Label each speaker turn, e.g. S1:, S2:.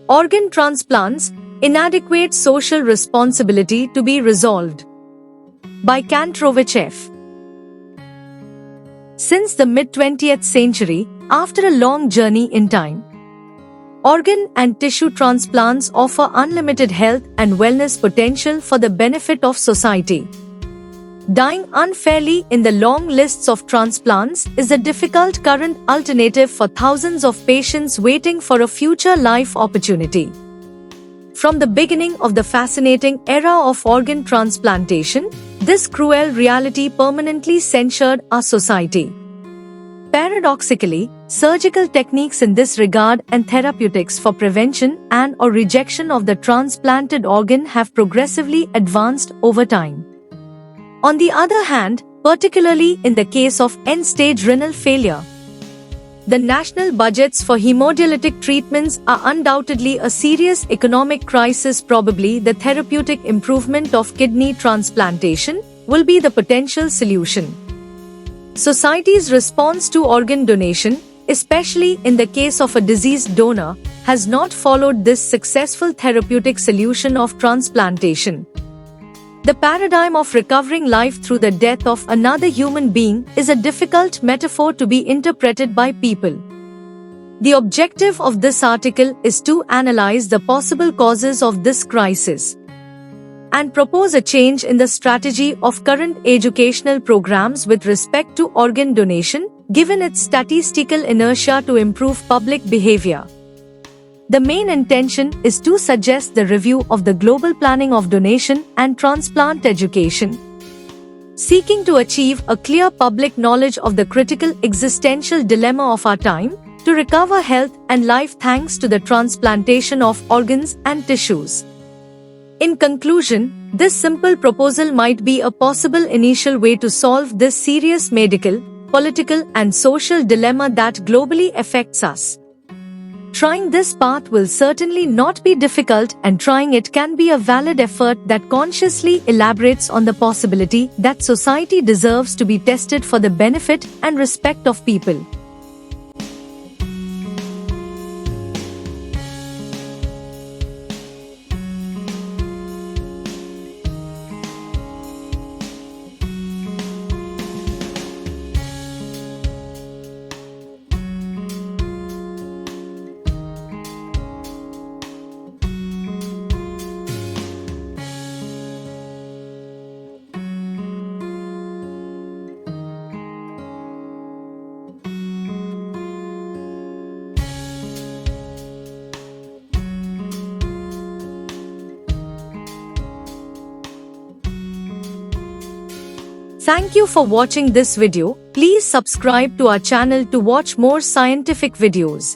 S1: Organ transplants, inadequate social responsibility to be resolved. By Kantrovich F. Since the mid-20th century, after a long journey in time, organ and tissue transplants offer unlimited health and wellness potential for the benefit of society. Dying unfairly in the long lists of transplants is a difficult current alternative for thousands of patients waiting for a future life opportunity. From the beginning of the fascinating era of organ transplantation, this cruel reality permanently censured our society. Paradoxically, surgical techniques in this regard and therapeutics for prevention and/or rejection of the transplanted organ have progressively advanced over time. On the other hand, particularly in the case of end-stage renal failure, the national budgets for hemodialytic treatments are undoubtedly a serious economic crisis. Probably the therapeutic improvement of kidney transplantation will be the potential solution. Society's response to organ donation, especially in the case of a deceased donor, has not followed this successful therapeutic solution of transplantation. The paradigm of recovering life through the death of another human being is a difficult metaphor to be interpreted by people. The objective of this article is to analyze the possible causes of this crisis and propose a change in the strategy of current educational programs with respect to organ donation, given its statistical inertia to improve public behavior. The main intention is to suggest the review of the global planning of donation and transplant education, seeking to achieve a clear public knowledge of the critical existential dilemma of our time, to recover health and life thanks to the transplantation of organs and tissues. In conclusion, this simple proposal might be a possible initial way to solve this serious medical, political, and social dilemma that globally affects us. Trying this path will certainly not be difficult, and trying it can be a valid effort that consciously elaborates on the possibility that society deserves to be tested for the benefit and respect of people. Thank you for watching this video. Please subscribe to our channel to watch more scientific videos.